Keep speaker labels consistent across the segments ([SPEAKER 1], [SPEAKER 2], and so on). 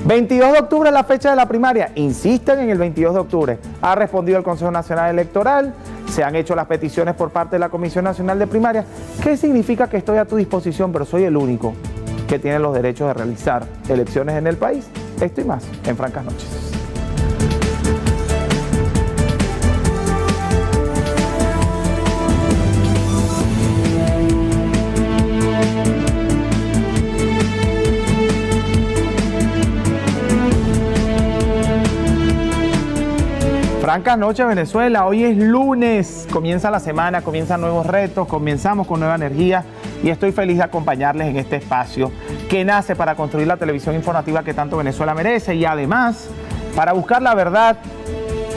[SPEAKER 1] 22 de octubre es la fecha de la primaria. Insisten en el 22 de octubre. Ha respondido el Consejo Nacional Electoral. Se han hecho las peticiones por parte de la Comisión Nacional de Primarias. ¿Qué significa que estoy a tu disposición, pero soy el único que tiene los derechos de realizar elecciones en el país? Esto y más en Francas Noches. Francas Noches Venezuela, hoy es lunes, comienza la semana, comienzan nuevos retos, comenzamos con nueva energía y estoy feliz de acompañarles en este espacio que nace para construir la televisión informativa que tanto Venezuela merece y además para buscar la verdad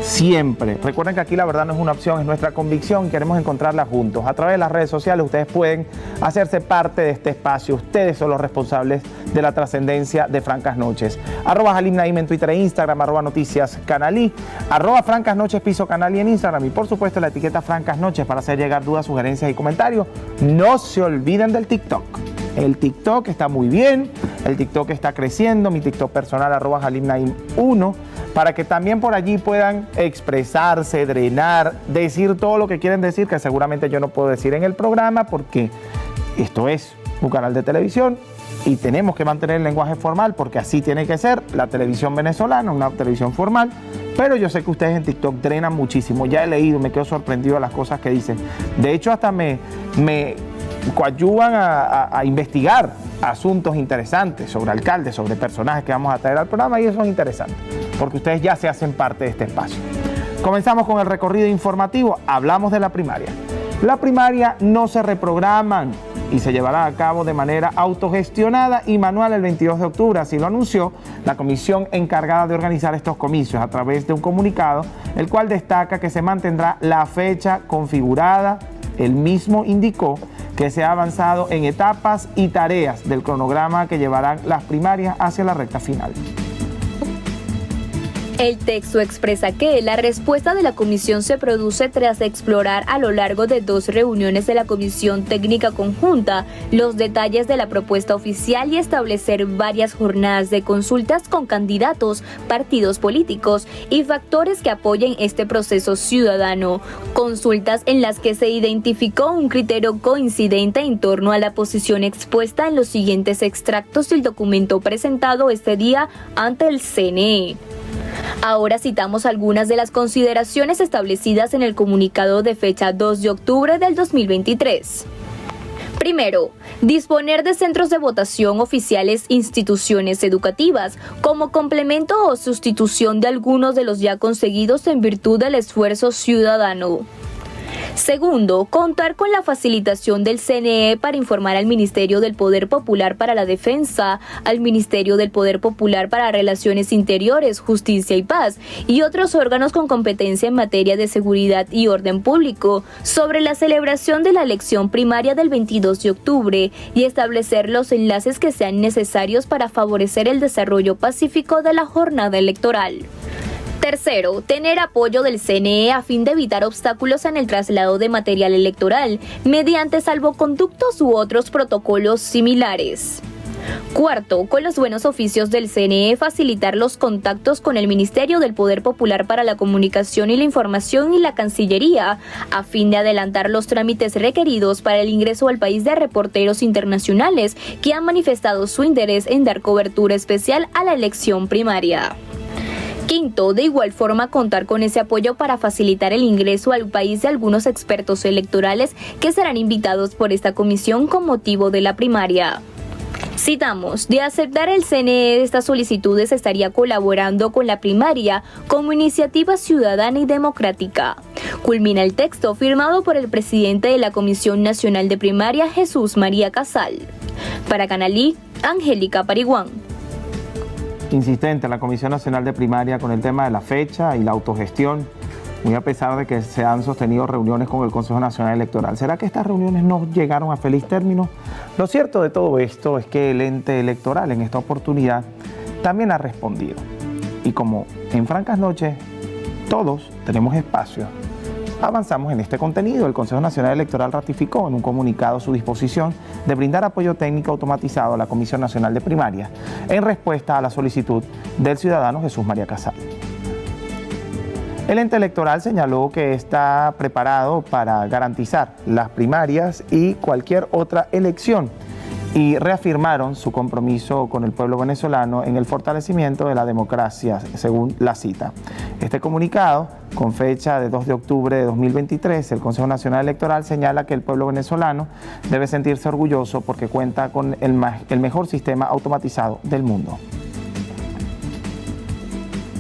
[SPEAKER 1] siempre. Recuerden que aquí la verdad no es una opción, es nuestra convicción y queremos encontrarla juntos. A través de las redes sociales ustedes pueden hacerse parte de este espacio. Ustedes son los responsables de la trascendencia de Francas Noches. @Halim Naim en Twitter e Instagram, @Noticias Canalí, @Francas Noches Piso Canalí en Instagram y por supuesto la etiqueta Francas Noches para hacer llegar dudas, sugerencias y comentarios. No se olviden del TikTok. El TikTok está muy bien, el TikTok está creciendo, mi TikTok personal @Halim Naim 1, para que también por allí puedan expresarse, drenar, decir todo lo que quieren decir, que seguramente yo no puedo decir en el programa porque esto es un canal de televisión y tenemos que mantener el lenguaje formal porque así tiene que ser la televisión venezolana, una televisión formal. Pero yo sé que ustedes en TikTok drenan muchísimo, ya he leído, me quedo sorprendido de las cosas que dicen. De hecho, hasta me coadyuvan a investigar asuntos interesantes sobre alcaldes, sobre personajes que vamos a traer al programa y eso es interesante, porque ustedes ya se hacen parte de este espacio. Comenzamos con el recorrido informativo, hablamos de la primaria. La primaria no se reprograman y se llevará a cabo de manera autogestionada y manual el 22 de octubre, así lo anunció la comisión encargada de organizar estos comicios a través de un comunicado, el cual destaca que se mantendrá la fecha configurada. El mismo indicó que se ha avanzado en etapas y tareas del cronograma que llevarán las primarias hacia la recta final.
[SPEAKER 2] El texto expresa que la respuesta de la comisión se produce tras explorar a lo largo de 2 reuniones de la Comisión Técnica Conjunta los detalles de la propuesta oficial y establecer varias jornadas de consultas con candidatos, partidos políticos y factores que apoyen este proceso ciudadano. Consultas en las que se identificó un criterio coincidente en torno a la posición expuesta en los siguientes extractos del documento presentado este día ante el CNE. Ahora citamos algunas de las consideraciones establecidas en el comunicado de fecha 2 de octubre del 2023. Primero, disponer de centros de votación oficiales instituciones educativas como complemento o sustitución de algunos de los ya conseguidos en virtud del esfuerzo ciudadano. Segundo, contar con la facilitación del CNE para informar al Ministerio del Poder Popular para la Defensa, al Ministerio del Poder Popular para Relaciones Interiores, Justicia y Paz y otros órganos con competencia en materia de seguridad y orden público sobre la celebración de la elección primaria del 22 de octubre y establecer los enlaces que sean necesarios para favorecer el desarrollo pacífico de la jornada electoral. Tercero, tener apoyo del CNE a fin de evitar obstáculos en el traslado de material electoral mediante salvoconductos u otros protocolos similares. Cuarto, con los buenos oficios del CNE facilitar los contactos con el Ministerio del Poder Popular para la Comunicación y la Información y la Cancillería, a fin de adelantar los trámites requeridos para el ingreso al país de reporteros internacionales que han manifestado su interés en dar cobertura especial a la elección primaria. Quinto, de igual forma contar con ese apoyo para facilitar el ingreso al país de algunos expertos electorales que serán invitados por esta comisión con motivo de la primaria. Citamos, de aceptar el CNE de estas solicitudes estaría colaborando con la primaria como iniciativa ciudadana y democrática. Culmina el texto firmado por el presidente de la Comisión Nacional de Primaria, Jesús María Casal. Para Canalí, Angélica Pariguán.
[SPEAKER 1] Insistente la Comisión Nacional de Primaria con el tema de la fecha y la autogestión, muy a pesar de que se han sostenido reuniones con el Consejo Nacional Electoral. ¿Será que estas reuniones no llegaron a feliz término? Lo cierto de todo esto es que el ente electoral en esta oportunidad también ha respondido. Y como en Francas Noches todos tenemos espacio, Avanzamos en este contenido. El Consejo Nacional Electoral ratificó en un comunicado su disposición de brindar apoyo técnico automatizado a la Comisión Nacional de Primarias en respuesta a la solicitud del ciudadano Jesús María Casal. El ente electoral señaló que está preparado para garantizar las primarias y cualquier otra elección y reafirmaron su compromiso con el pueblo venezolano en el fortalecimiento de la democracia, según la cita. Este comunicado, con fecha de 2 de octubre de 2023, el Consejo Nacional Electoral señala que el pueblo venezolano debe sentirse orgulloso porque cuenta con el mejor sistema automatizado del mundo.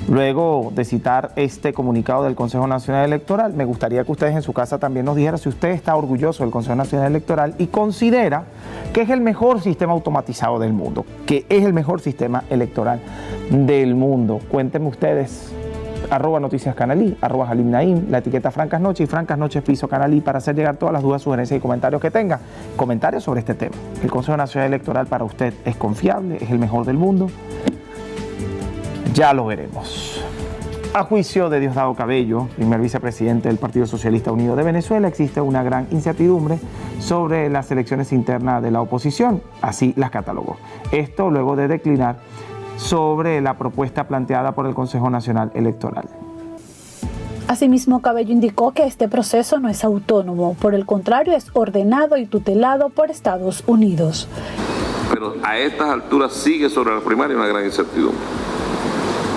[SPEAKER 1] Luego de citar este comunicado del Consejo Nacional Electoral, me gustaría que ustedes en su casa también nos dijeran si usted está orgulloso del Consejo Nacional Electoral y considera que es el mejor sistema automatizado del mundo, que es el mejor sistema electoral del mundo. Cuéntenme ustedes, @noticiascanalí, @jalibnaim, la etiqueta Francas Noches y Francas Noches Piso Canalí para hacer llegar todas las dudas, sugerencias y comentarios que tenga. Comentarios sobre este tema. ¿El Consejo Nacional Electoral para usted es confiable? ¿Es el mejor del mundo? Ya lo veremos. A juicio de Diosdado Cabello, primer vicepresidente del Partido Socialista Unido de Venezuela, existe una gran incertidumbre sobre las elecciones internas de la oposición, así las catalogó. Esto luego de declinar sobre la propuesta planteada por el Consejo Nacional Electoral.
[SPEAKER 3] Asimismo, Cabello indicó que este proceso no es autónomo, por el contrario es ordenado y tutelado por Estados Unidos.
[SPEAKER 4] Pero a estas alturas sigue sobre la primaria una gran incertidumbre.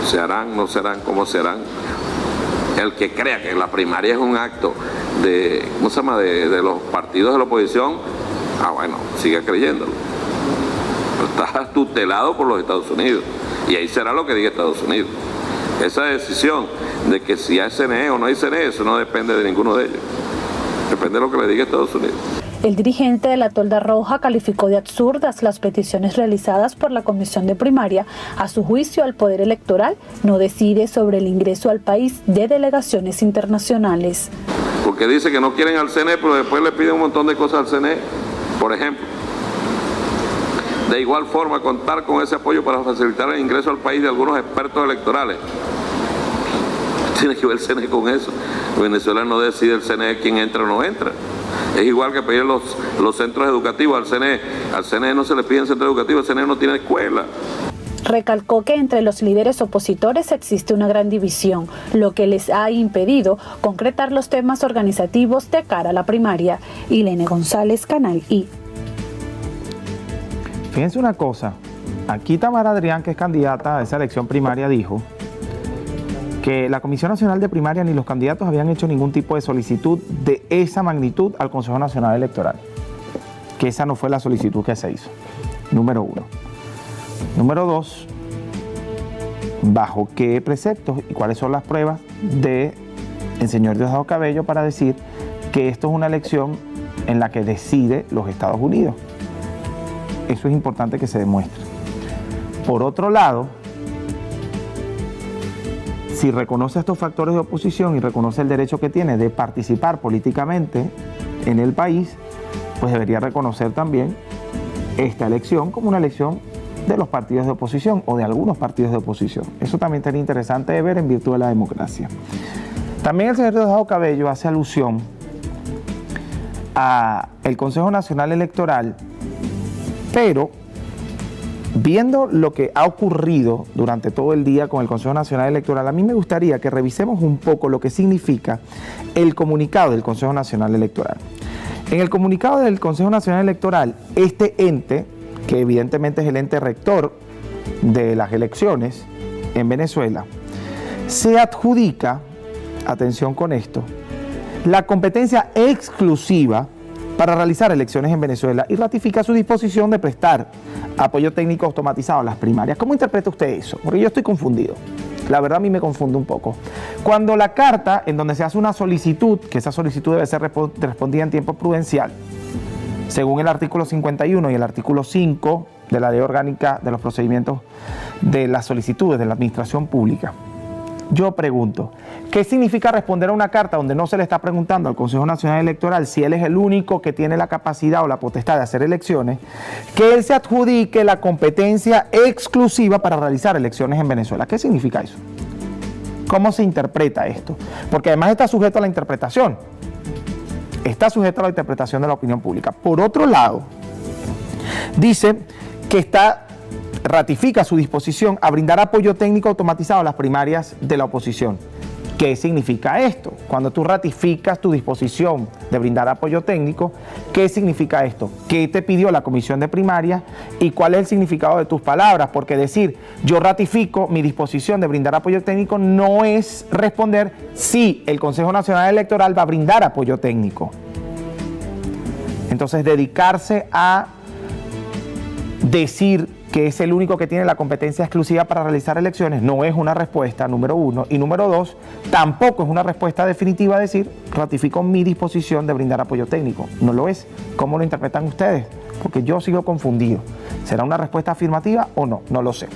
[SPEAKER 4] ¿Se harán, no serán, cómo serán? El que crea que la primaria es un acto de, ¿cómo se llama?, de los partidos de la oposición, bueno, siga creyéndolo. Pero está tutelado por los Estados Unidos y ahí será lo que diga Estados Unidos. Esa decisión de que si hay CNE o no hay CNE, eso no depende de ninguno de ellos. Depende de lo que le diga Estados Unidos.
[SPEAKER 3] El dirigente de la Tolda Roja calificó de absurdas las peticiones realizadas por la Comisión de Primaria. A su juicio, el Poder Electoral no decide sobre el ingreso al país de delegaciones internacionales.
[SPEAKER 4] Porque dice que no quieren al CNE, pero después le piden un montón de cosas al CNE. Por ejemplo, de igual forma, contar con ese apoyo para facilitar el ingreso al país de algunos expertos electorales. Tiene que ver el CNE con eso. Venezuela no decide el CNE quién entra o no entra. Es igual que pedir los centros educativos al CNE. Al CNE no se le piden centros educativos, el CNE no tiene escuela.
[SPEAKER 3] Recalcó que entre los líderes opositores existe una gran división, lo que les ha impedido concretar los temas organizativos de cara a la primaria. Ilene González, Canal I.
[SPEAKER 1] Fíjense una cosa, aquí Tamara Adrián, que es candidata a esa elección primaria, dijo que la Comisión Nacional de Primaria ni los candidatos habían hecho ningún tipo de solicitud de esa magnitud al Consejo Nacional Electoral. Que esa no fue la solicitud que se hizo. Número 1. Número 2. ¿Bajo qué preceptos y cuáles son las pruebas del señor Diosdado Cabello para decir que esto es una elección en la que decide los Estados Unidos? Eso es importante que se demuestre. Por otro lado, si reconoce estos factores de oposición y reconoce el derecho que tiene de participar políticamente en el país, pues debería reconocer también esta elección como una elección de los partidos de oposición o de algunos partidos de oposición. Eso también sería interesante de ver en virtud de la democracia. También el señor Diosdado Cabello hace alusión al Consejo Nacional Electoral, pero viendo lo que ha ocurrido durante todo el día con el Consejo Nacional Electoral, a mí me gustaría que revisemos un poco lo que significa el comunicado del Consejo Nacional Electoral. En el comunicado del Consejo Nacional Electoral, este ente, que evidentemente es el ente rector de las elecciones en Venezuela, se adjudica, atención con esto, la competencia exclusiva para realizar elecciones en Venezuela y ratifica su disposición de prestar apoyo técnico automatizado a las primarias. ¿Cómo interpreta usted eso? Porque yo estoy confundido. La verdad a mí me confunde un poco. Cuando la carta en donde se hace una solicitud, que esa solicitud debe ser respondida en tiempo prudencial, según el artículo 51 y el artículo 5 de la Ley Orgánica de los Procedimientos de las Solicitudes de la Administración Pública, yo pregunto, ¿qué significa responder a una carta donde no se le está preguntando al Consejo Nacional Electoral si él es el único que tiene la capacidad o la potestad de hacer elecciones, que él se adjudique la competencia exclusiva para realizar elecciones en Venezuela? ¿Qué significa eso? ¿Cómo se interpreta esto? Porque además está sujeto a la interpretación. Está sujeto a la interpretación de la opinión pública. Por otro lado, dice que ratifica su disposición a brindar apoyo técnico automatizado a las primarias de la oposición. ¿Qué significa esto? Cuando tú ratificas tu disposición de brindar apoyo técnico, ¿qué significa esto? ¿Qué te pidió la comisión de primaria y cuál es el significado de tus palabras? Porque decir yo ratifico mi disposición de brindar apoyo técnico no es responder si el Consejo Nacional Electoral va a brindar apoyo técnico. Entonces, dedicarse a decir que es el único que tiene la competencia exclusiva para realizar elecciones no es una respuesta, número uno. Y número dos, tampoco es una respuesta definitiva decir ratifico mi disposición de brindar apoyo técnico. No lo es. ¿Cómo lo interpretan ustedes? Porque yo sigo confundido. ¿Será una respuesta afirmativa o no? No lo sé.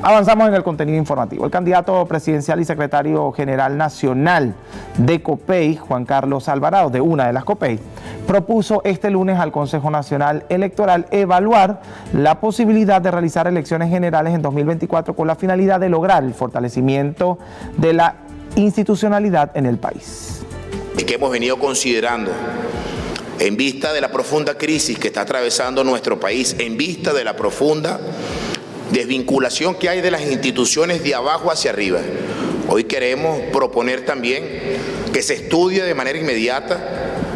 [SPEAKER 1] Avanzamos en el contenido informativo. El candidato presidencial y secretario general nacional de COPEI, Juan Carlos Alvarado, de una de las COPEI, propuso este lunes al Consejo Nacional Electoral evaluar la posibilidad de realizar elecciones generales en 2024 con la finalidad de lograr el fortalecimiento de la institucionalidad en el país.
[SPEAKER 5] Y que hemos venido considerando en vista de la profunda crisis que está atravesando nuestro país, en vista de la profunda desvinculación que hay de las instituciones de abajo hacia arriba. Hoy queremos proponer también que se estudie de manera inmediata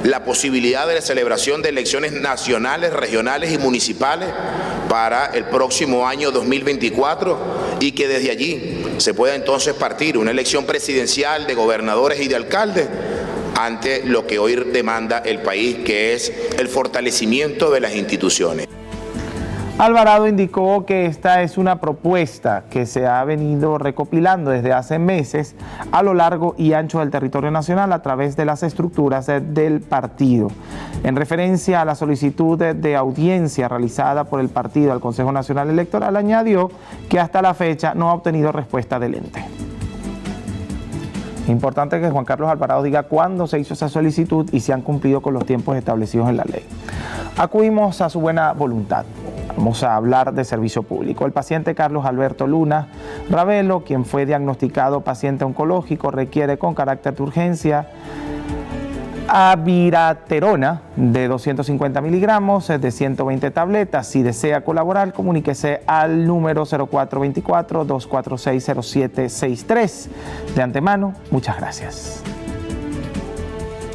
[SPEAKER 5] la posibilidad de la celebración de elecciones nacionales, regionales y municipales para el próximo año 2024 y que desde allí se pueda entonces partir una elección presidencial de gobernadores y de alcaldes ante lo que hoy demanda el país, que es el fortalecimiento de las instituciones.
[SPEAKER 1] Alvarado indicó que esta es una propuesta que se ha venido recopilando desde hace meses a lo largo y ancho del territorio nacional a través de las estructuras del partido. En referencia a la solicitud de audiencia realizada por el partido al Consejo Nacional Electoral, añadió que hasta la fecha no ha obtenido respuesta del ente. Importante que Juan Carlos Alvarado diga cuándo se hizo esa solicitud y si han cumplido con los tiempos establecidos en la ley. Acudimos a su buena voluntad. Vamos a hablar de servicio público. El paciente Carlos Alberto Luna Ravelo, quien fue diagnosticado paciente oncológico, requiere con carácter de urgencia abiraterona de 250 miligramos de 120 tabletas. Si desea colaborar, comuníquese al número 0424-246-0763. De antemano, muchas gracias.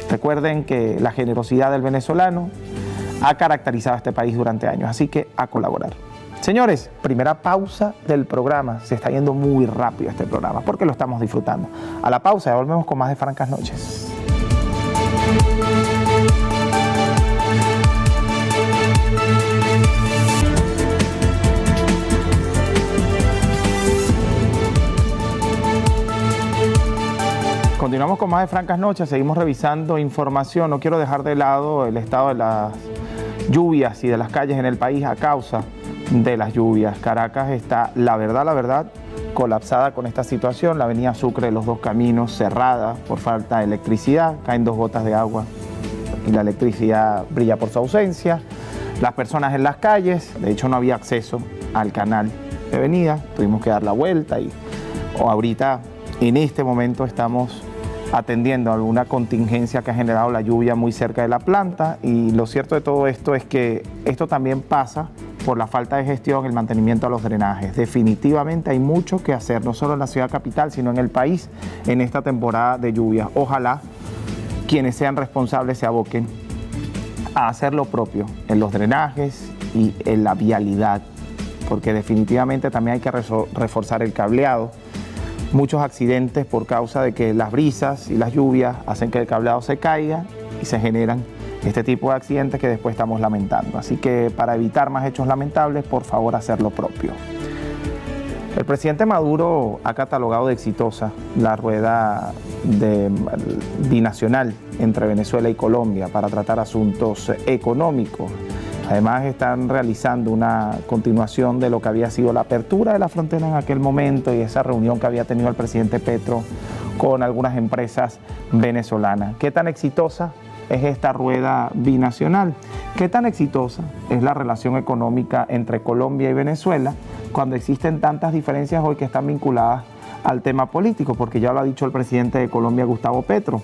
[SPEAKER 1] Recuerden que la generosidad del venezolano ha caracterizado a este país durante años, así que a colaborar. Señores, primera pausa del programa. Se está yendo muy rápido este programa porque lo estamos disfrutando. A la pausa, ya volvemos con más de Francas Noches. Continuamos con más de Francas Noches, seguimos revisando información. No quiero dejar de lado el estado de las lluvias y de las calles en el país a causa de las lluvias. Caracas está, la verdad, colapsada con esta situación. La avenida Sucre, los dos caminos cerrada por falta de electricidad. Caen 2 gotas de agua y la electricidad brilla por su ausencia. Las personas en las calles, de hecho no había acceso al canal de avenida. Tuvimos que dar la vuelta y ahorita, en este momento, estamos atendiendo a alguna contingencia que ha generado la lluvia muy cerca de la planta, y lo cierto de todo esto es que esto también pasa por la falta de gestión, el mantenimiento de los drenajes. Definitivamente hay mucho que hacer, no solo en la ciudad capital, sino en el país en esta temporada de lluvia. Ojalá quienes sean responsables se aboquen a hacer lo propio en los drenajes y en la vialidad, porque definitivamente también hay que reforzar el cableado. Muchos accidentes por causa de que las brisas y las lluvias hacen que el cableado se caiga y se generan este tipo de accidentes que después estamos lamentando. Así que para evitar más hechos lamentables, por favor, hacer lo propio. El presidente Maduro ha catalogado de exitosa la rueda binacional entre Venezuela y Colombia para tratar asuntos económicos. Además, están realizando una continuación de lo que había sido la apertura de la frontera en aquel momento y esa reunión que había tenido el presidente Petro con algunas empresas venezolanas. ¿Qué tan exitosa es esta rueda binacional? ¿Qué tan exitosa es la relación económica entre Colombia y Venezuela cuando existen tantas diferencias hoy que están vinculadas al tema político, porque ya lo ha dicho el presidente de Colombia, Gustavo Petro.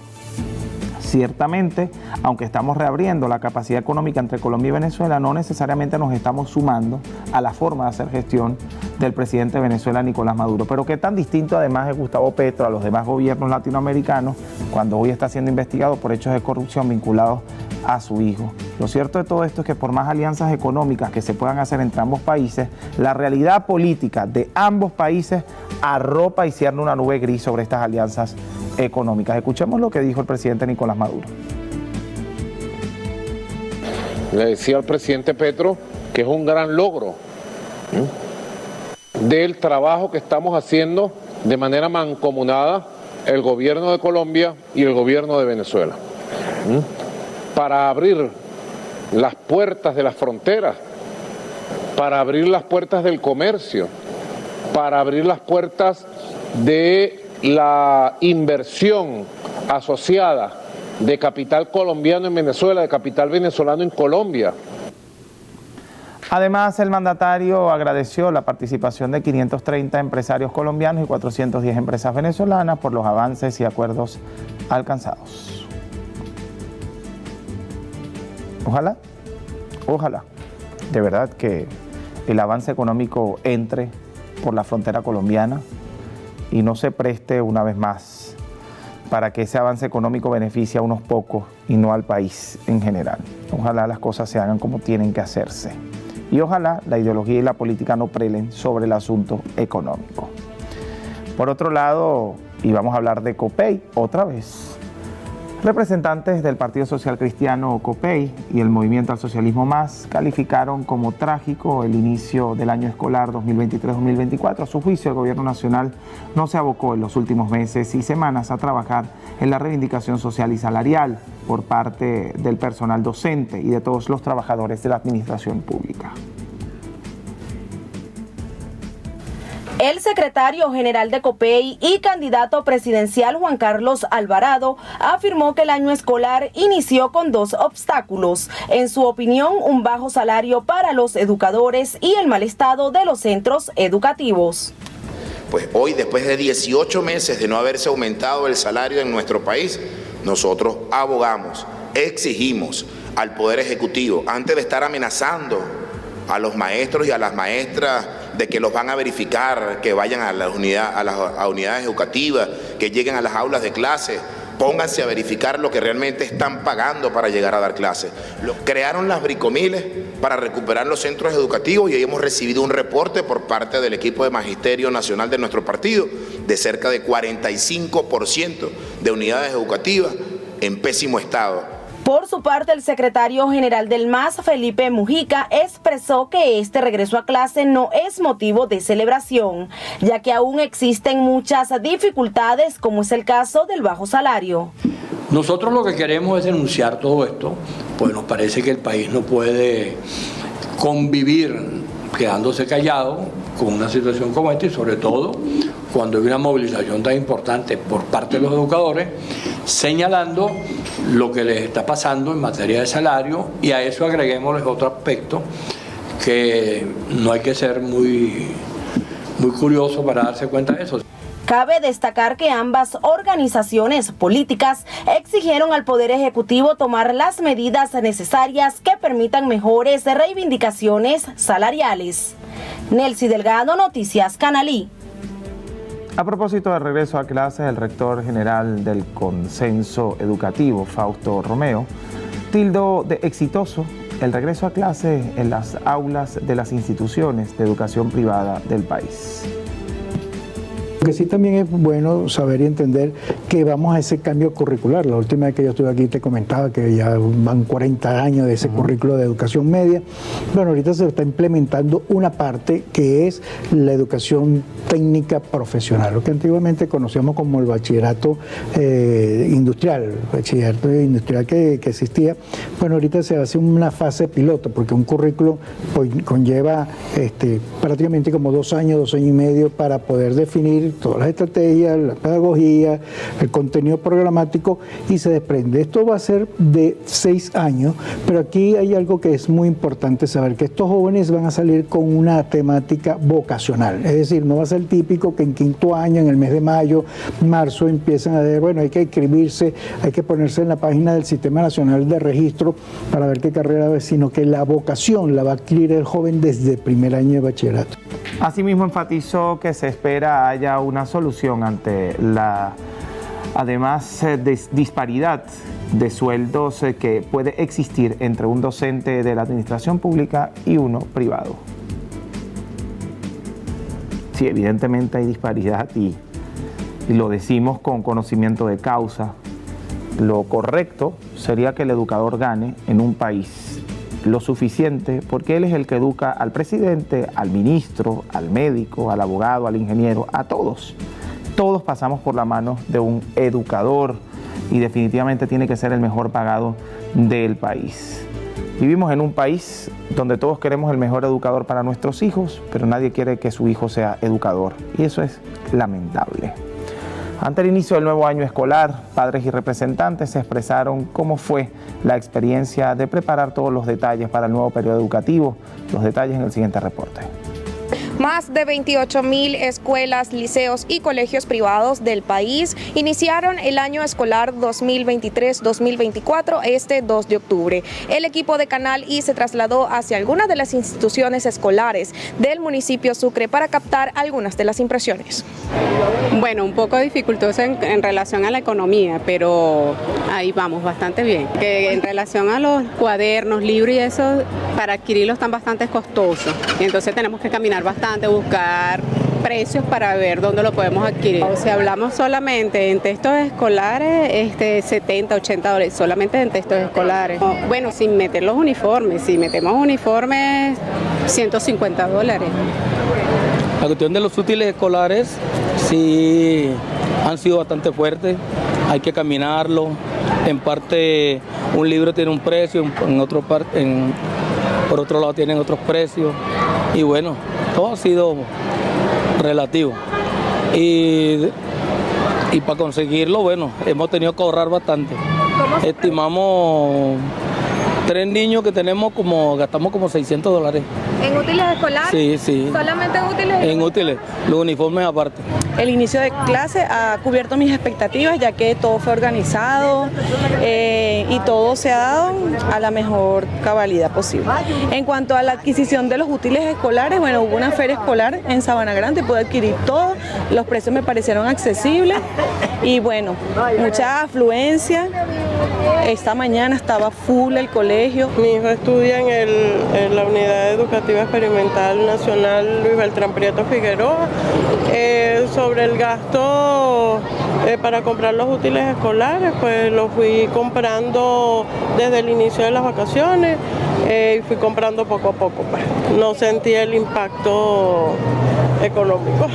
[SPEAKER 1] Ciertamente, aunque estamos reabriendo la capacidad económica entre Colombia y Venezuela, no necesariamente nos estamos sumando a la forma de hacer gestión del presidente de Venezuela, Nicolás Maduro. Pero qué tan distinto además es Gustavo Petro a los demás gobiernos latinoamericanos cuando hoy está siendo investigado por hechos de corrupción vinculados a su hijo. Lo cierto de todo esto es que por más alianzas económicas que se puedan hacer entre ambos países, la realidad política de ambos países arropa y cierne una nube gris sobre estas alianzas económicas. Escuchemos lo que dijo el presidente Nicolás Maduro.
[SPEAKER 6] Le decía al presidente Petro que es un gran logro del trabajo que estamos haciendo de manera mancomunada el gobierno de Colombia y el gobierno de Venezuela para abrir las puertas de las fronteras, para abrir las puertas del comercio, para abrir las puertas de la inversión asociada de capital colombiano en Venezuela, de capital venezolano en Colombia.
[SPEAKER 1] Además, el mandatario agradeció la participación de 530 empresarios colombianos y 410 empresas venezolanas por los avances y acuerdos alcanzados. Ojalá, de verdad que el avance económico entre por la frontera colombiana y no se preste una vez más para que ese avance económico beneficie a unos pocos y no al país en general. Ojalá las cosas se hagan como tienen que hacerse. Y ojalá la ideología y la política no prelen sobre el asunto económico. Por otro lado, y vamos a hablar de COPEI otra vez. Representantes del Partido Social Cristiano COPEI y el Movimiento al Socialismo Más calificaron como trágico el inicio del año escolar 2023-2024. A su juicio, el gobierno nacional no se abocó en los últimos meses y semanas a trabajar en la reivindicación social y salarial por parte del personal docente y de todos los trabajadores de la administración pública.
[SPEAKER 7] El secretario general de COPEI y candidato presidencial Juan Carlos Alvarado afirmó que el año escolar inició con dos obstáculos. En su opinión, un bajo salario para los educadores y el mal estado de los centros educativos.
[SPEAKER 5] Pues hoy, después de 18 meses de no haberse aumentado el salario en nuestro país, nosotros abogamos, exigimos al Poder Ejecutivo, antes de estar amenazando a los maestros y a las maestras de que los van a verificar, que vayan a las unidades educativas, que lleguen a las aulas de clase, pónganse a verificar lo que realmente están pagando para llegar a dar clases. Crearon las bricomiles para recuperar los centros educativos y hoy hemos recibido un reporte por parte del equipo de Magisterio Nacional de nuestro partido de cerca de 45% de unidades educativas en pésimo estado.
[SPEAKER 7] Por su parte, el secretario general del MAS, Felipe Mujica, expresó que este regreso a clase no es motivo de celebración, ya que aún existen muchas dificultades, como es el caso del bajo salario.
[SPEAKER 8] Nosotros lo que queremos es denunciar todo esto, pues nos parece que el país no puede convivir quedándose callado con una situación como esta y sobre todo cuando hay una movilización tan importante por parte de los educadores señalando lo que les está pasando en materia de salario, y a eso agreguémosles otro aspecto que no hay que ser muy curioso para darse cuenta de eso.
[SPEAKER 7] Cabe destacar que ambas organizaciones políticas exigieron al Poder Ejecutivo tomar las medidas necesarias que permitan mejores reivindicaciones salariales. Nelcy Delgado, Noticias Canalí.
[SPEAKER 1] A propósito del regreso a clases, el rector general del Consenso Educativo, Fausto Romeo, tildó de exitoso el regreso a clases en las aulas de las instituciones de educación privada del país.
[SPEAKER 9] Lo que sí también es bueno saber y entender que vamos a ese cambio curricular. La última vez que yo estuve aquí te comentaba que ya van 40 años de ese currículo de educación media. Bueno, ahorita se está implementando una parte que es la educación técnica profesional, lo que antiguamente conocíamos como el bachillerato industrial, el bachillerato industrial que existía. Bueno, ahorita se hace una fase piloto porque un currículo conlleva prácticamente como 2 años, 2 años y medio para poder definir todas las estrategias, la pedagogía, el contenido programático y se desprende. Esto va a ser de 6 años, pero aquí hay algo que es muy importante saber, que estos jóvenes van a salir con una temática vocacional, es decir, no va a ser típico que en quinto año, en el mes de mayo, marzo, empiezan a ver, bueno, hay que inscribirse, hay que ponerse en la página del Sistema Nacional de Registro para ver qué carrera es, sino que la vocación la va a adquirir el joven desde el primer año de bachillerato.
[SPEAKER 1] Asimismo, enfatizó que se espera haya una solución ante la, además, disparidad de sueldos que puede existir entre un docente de la administración pública y uno privado. Sí, evidentemente hay disparidad y lo decimos con conocimiento de causa. Lo correcto sería que el educador gane en un país lo suficiente, porque él es el que educa al presidente, al ministro, al médico, al abogado, al ingeniero, a todos. Todos pasamos por la mano de un educador y definitivamente tiene que ser el mejor pagado del país. Vivimos en un país donde todos queremos el mejor educador para nuestros hijos, pero nadie quiere que su hijo sea educador, y eso es lamentable. Ante el inicio del nuevo año escolar, padres y representantes se expresaron cómo fue la experiencia de preparar todos los detalles para el nuevo periodo educativo. Los detalles en el siguiente reporte.
[SPEAKER 10] Más de 28.000 escuelas, liceos y colegios privados del país iniciaron el año escolar 2023-2024 este 2 de octubre. El equipo de Canal I se trasladó hacia algunas de las instituciones escolares del municipio Sucre para captar algunas de las impresiones.
[SPEAKER 11] Bueno, un poco dificultoso en relación a la economía, pero ahí vamos bastante bien. Que en relación a los cuadernos, libros y eso, para adquirirlos están bastante costosos. Y entonces tenemos que caminar bastante, buscar precios para ver dónde lo podemos adquirir. Si hablamos solamente en textos escolares, $70-80, solamente en textos escolares. Bueno, sin meter los uniformes, si metemos uniformes, $150.
[SPEAKER 12] La cuestión de los útiles escolares sí han sido bastante fuertes, hay que caminarlo. En parte un libro tiene un precio, por otro lado tienen otros precios y bueno, todo ha sido relativo. Y para conseguirlo, bueno, hemos tenido que ahorrar bastante. Estimamos 3 niños que tenemos gastamos como $600.
[SPEAKER 10] ¿En útiles escolares?
[SPEAKER 12] Sí, sí.
[SPEAKER 10] ¿Solamente en útiles?
[SPEAKER 12] En útiles, los uniformes aparte.
[SPEAKER 13] El inicio de clase ha cubierto mis expectativas, ya que todo fue organizado y todo se ha dado a la mejor cabalidad posible. En cuanto a la adquisición de los útiles escolares, bueno, hubo una feria escolar en Sabana Grande, pude adquirir todo, los precios me parecieron accesibles y bueno, mucha afluencia. Esta mañana estaba full el colegio.
[SPEAKER 14] Mi hijo estudia en la Unidad Educativa Experimental Nacional Luis Beltrán Prieto Figueroa. Sobre el gasto para comprar los útiles escolares, pues los fui comprando desde el inicio de las vacaciones y fui comprando poco a poco. Pues. No sentí el impacto económico.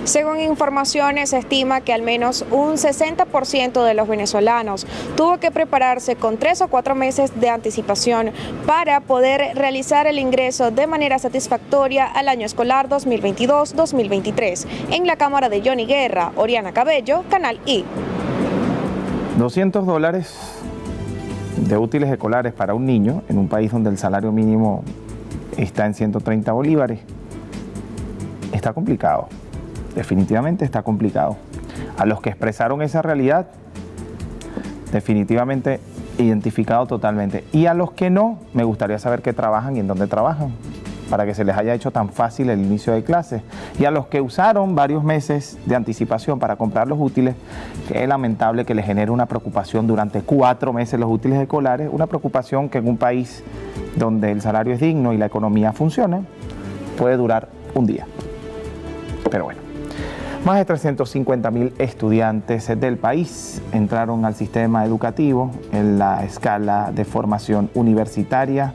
[SPEAKER 10] Según informaciones, se estima que al menos un 60% de los venezolanos tuvo que prepararse con 3 o 4 meses de anticipación para poder realizar el ingreso de manera satisfactoria al año escolar 2022-2023. En la cámara de Johnny Guerra, Oriana Cabello, Canal I.
[SPEAKER 1] $200 de útiles escolares para un niño en un país donde el salario mínimo está en 130 bolívares. Está complicado. Definitivamente está complicado. A los que expresaron esa realidad, definitivamente identificado totalmente. Y a los que no, me gustaría saber qué trabajan y en dónde trabajan, para que se les haya hecho tan fácil el inicio de clases. Y a los que usaron varios meses de anticipación para comprar los útiles, que es lamentable que les genere una preocupación durante 4 meses los útiles escolares, una preocupación que en un país donde el salario es digno y la economía funciona, puede durar un día. Pero bueno. Más de 350.000 estudiantes del país entraron al sistema educativo en la escala de formación universitaria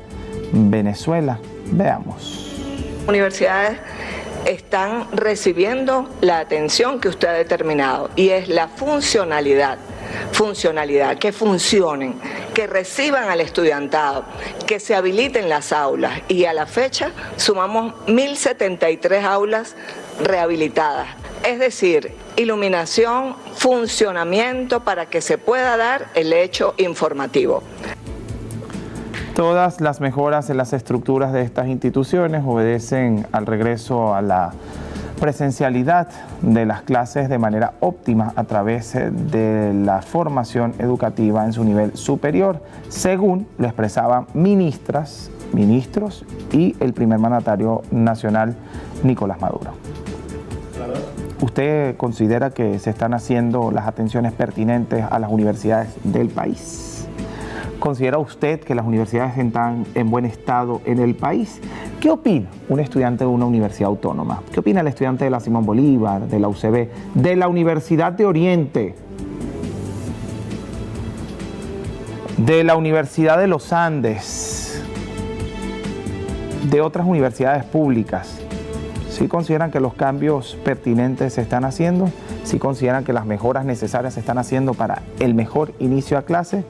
[SPEAKER 1] Venezuela. Veamos.
[SPEAKER 15] Universidades están recibiendo la atención que usted ha determinado y es la funcionalidad, que funcionen, que reciban al estudiantado, que se habiliten las aulas y a la fecha sumamos 1.073 aulas rehabilitadas. Es decir, iluminación, funcionamiento para que se pueda dar el hecho informativo.
[SPEAKER 1] Todas las mejoras en las estructuras de estas instituciones obedecen al regreso a la presencialidad de las clases de manera óptima a través de la formación educativa en su nivel superior, según lo expresaban ministras, ministros y el primer mandatario nacional, Nicolás Maduro. ¿Usted considera que se están haciendo las atenciones pertinentes a las universidades del país? ¿Considera usted que las universidades están en buen estado en el país? ¿Qué opina un estudiante de una universidad autónoma? ¿Qué opina el estudiante de la Simón Bolívar, de la UCB, de la Universidad de Oriente, de la Universidad de los Andes, de otras universidades públicas? ¿Sí consideran que los cambios pertinentes se están haciendo? ¿Sí consideran que las mejoras necesarias se están haciendo para el mejor inicio a clase?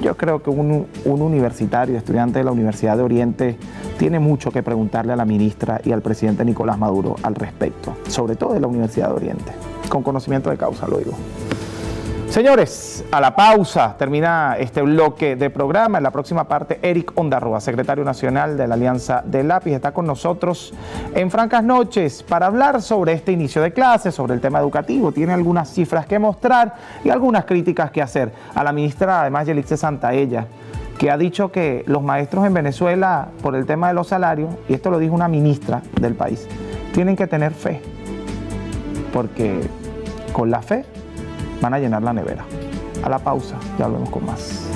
[SPEAKER 1] Yo creo que un universitario, estudiante de la Universidad de Oriente, tiene mucho que preguntarle a la ministra y al presidente Nicolás Maduro al respecto, sobre todo de la Universidad de Oriente. Con conocimiento de causa lo digo. Señores, a la pausa termina este bloque de programa. En la próxima parte, Eric Ondarroa, secretario nacional de la Alianza del Lápiz, está con nosotros en Francas Noches para hablar sobre este inicio de clases, sobre el tema educativo. Tiene algunas cifras que mostrar y algunas críticas que hacer a la ministra, además, Yelixe Santaella, que ha dicho que los maestros en Venezuela, por el tema de los salarios, y esto lo dijo una ministra del país, tienen que tener fe, porque con la fe van a llenar la nevera. A la pausa, ya volvemos con más.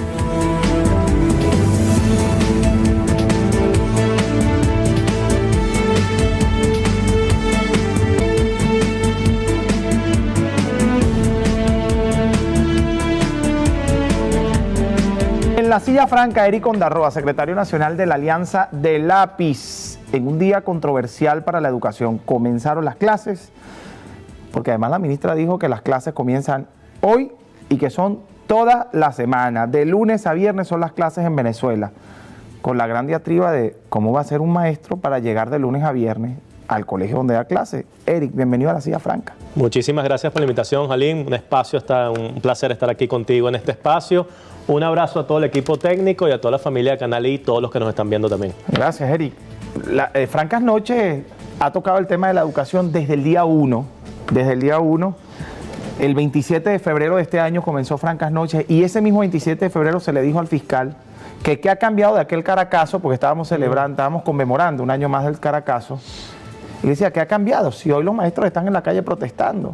[SPEAKER 1] En la silla franca, Eric Ondarroa, secretario nacional de la Alianza del Lápiz. En un día controversial para la educación, comenzaron las clases, porque además la ministra dijo que las clases comienzan hoy y que son toda la semana. De lunes a viernes son las clases en Venezuela, con la gran diatriba de cómo va a ser un maestro para llegar de lunes a viernes al colegio donde da clase. Eric, bienvenido a la silla franca.
[SPEAKER 16] Muchísimas gracias por la invitación, Jalín. Un placer estar aquí contigo en este espacio. Un abrazo a todo el equipo técnico y a toda la familia de Canal I y todos los que nos están viendo también.
[SPEAKER 1] Gracias, Eric. Francas Noches ha tocado el tema de la educación desde el día 1. Desde el día 1, el 27 de febrero de este año comenzó Francas Noches y ese mismo 27 de febrero se le dijo al fiscal que qué ha cambiado de aquel Caracazo, porque estábamos conmemorando un año más del Caracazo, y decía, ¿qué ha cambiado? Si hoy los maestros están en la calle protestando,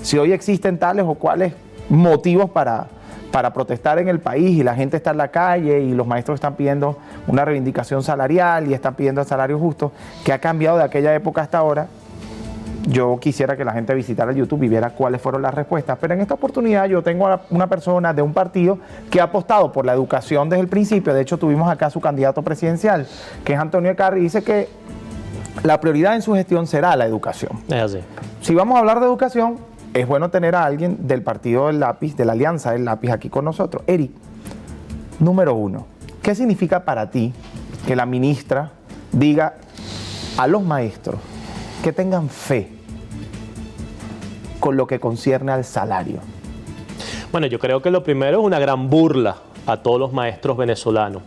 [SPEAKER 1] si hoy existen tales o cuales motivos para protestar en el país y la gente está en la calle y los maestros están pidiendo una reivindicación salarial y están pidiendo el salario justo, ¿qué ha cambiado de aquella época hasta ahora? Yo quisiera que la gente visitara el YouTube y viera cuáles fueron las respuestas, pero en esta oportunidad yo tengo a una persona de un partido que ha apostado por la educación desde el principio. De hecho, tuvimos acá a su candidato presidencial, que es Antonio Ecarri, y dice que la prioridad en su gestión será la educación.
[SPEAKER 16] Es así.
[SPEAKER 1] Si vamos a hablar de educación, es bueno tener a alguien del Partido del Lápiz, de la Alianza del Lápiz, aquí con nosotros. Eric, número 1, ¿qué significa para ti que la ministra diga a los maestros que tengan fe con lo que concierne al salario?
[SPEAKER 16] Bueno, yo creo que lo primero es una gran burla a todos los maestros venezolanos.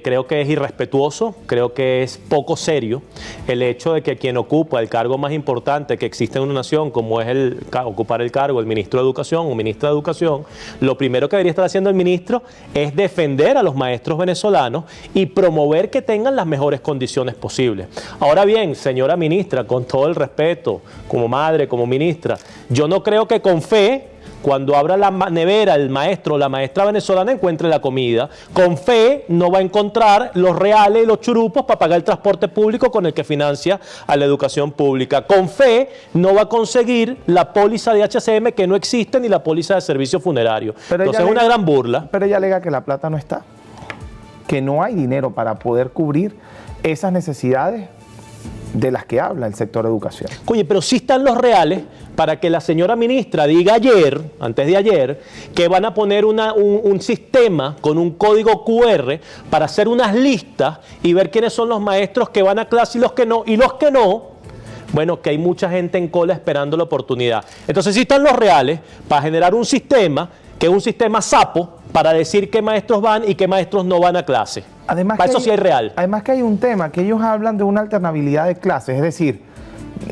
[SPEAKER 16] Creo que es irrespetuoso, creo que es poco serio el hecho de que quien ocupa el cargo más importante que existe en una nación, como es ocupar el cargo del ministro de Educación o ministra de Educación, lo primero que debería estar haciendo el ministro es defender a los maestros venezolanos y promover que tengan las mejores condiciones posibles. Ahora bien, señora ministra, con todo el respeto, como madre, como ministra, yo no creo que con fe, cuando abra la nevera, el maestro o la maestra venezolana encuentre la comida. Con fe no va a encontrar los reales y los churupos para pagar el transporte público con el que financia a la educación pública. Con fe no va a conseguir la póliza de HCM que no existe ni la póliza de servicio funerario. Entonces es una gran burla.
[SPEAKER 1] Pero ella alega que la plata no está, que no hay dinero para poder cubrir esas necesidades de las que habla el sector educación.
[SPEAKER 16] Oye, pero sí están los reales para que la señora ministra diga antes de ayer, que van a poner un sistema con un código QR para hacer unas listas y ver quiénes son los maestros que van a clase y los que no, Bueno, que hay mucha gente en cola esperando la oportunidad. Entonces sí están los reales para generar un sistema que es un sistema sapo para decir qué maestros van y qué maestros no van a clase.
[SPEAKER 1] Además
[SPEAKER 16] para eso sí hay real.
[SPEAKER 1] Además que hay un tema, que ellos hablan de una alternabilidad de clases, es decir,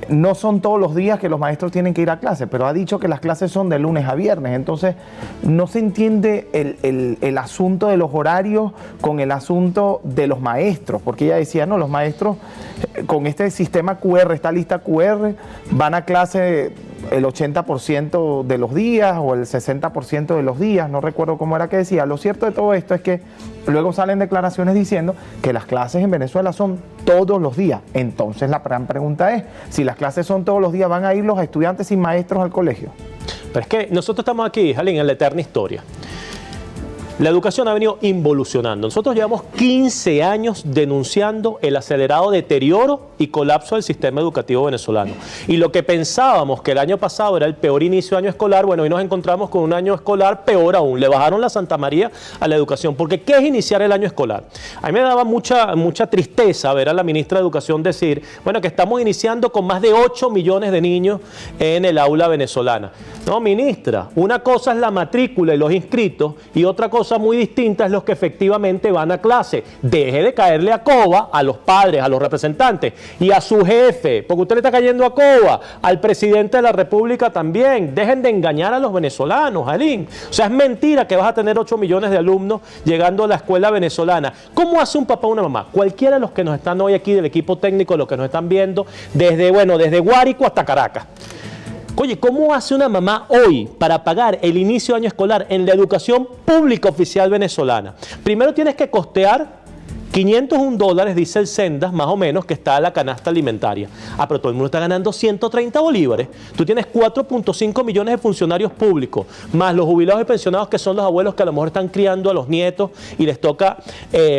[SPEAKER 1] no son todos los días que los maestros tienen que ir a clase, pero ha dicho que las clases son de lunes a viernes, entonces no se entiende el asunto de los horarios con el asunto de los maestros, porque ella decía, no, los maestros con este sistema QR, esta lista QR, van a clase el 80% de los días o el 60% de los días, no recuerdo cómo era que decía. Lo cierto de todo esto es que luego salen declaraciones diciendo que las clases en Venezuela son todos los días. Entonces la gran pregunta es, si las clases son todos los días, ¿van a ir los estudiantes sin maestros al colegio?
[SPEAKER 16] Pero es que nosotros estamos aquí, Jalín, en la eterna historia. La educación ha venido involucionando. Nosotros llevamos 15 años denunciando el acelerado deterioro y colapso del sistema educativo venezolano. Y lo que pensábamos que el año pasado era el peor inicio de año escolar, bueno, hoy nos encontramos con un año escolar peor aún. Le bajaron la Santa María a la educación. Porque ¿qué es iniciar el año escolar? A mí me daba mucha tristeza ver a la ministra de Educación decir, bueno, que estamos iniciando con más de 8 millones de niños en el aula venezolana. No, ministra, una cosa es la matrícula y los inscritos y otra cosa muy distinta es los que efectivamente van a clase. Deje de caerle a coba a los padres, a los representantes y a su jefe, porque usted le está cayendo a coba, al presidente de la República también. Dejen de engañar a los venezolanos, Jalín. O sea, es mentira que vas a tener 8 millones de alumnos llegando a la escuela venezolana. ¿Cómo hace un papá o una mamá? Cualquiera de los que nos están hoy aquí del equipo técnico, los que nos están viendo, desde Guárico hasta Caracas. Oye, ¿cómo hace una mamá hoy para pagar el inicio de año escolar en la educación pública oficial venezolana? Primero tienes que costear $501, dice el Sendas, más o menos, que está la canasta alimentaria. Ah, pero todo el mundo está ganando 130 bolívares. Tú tienes 4.5 millones de funcionarios públicos, más los jubilados y pensionados que son los abuelos que a lo mejor están criando a los nietos y les toca,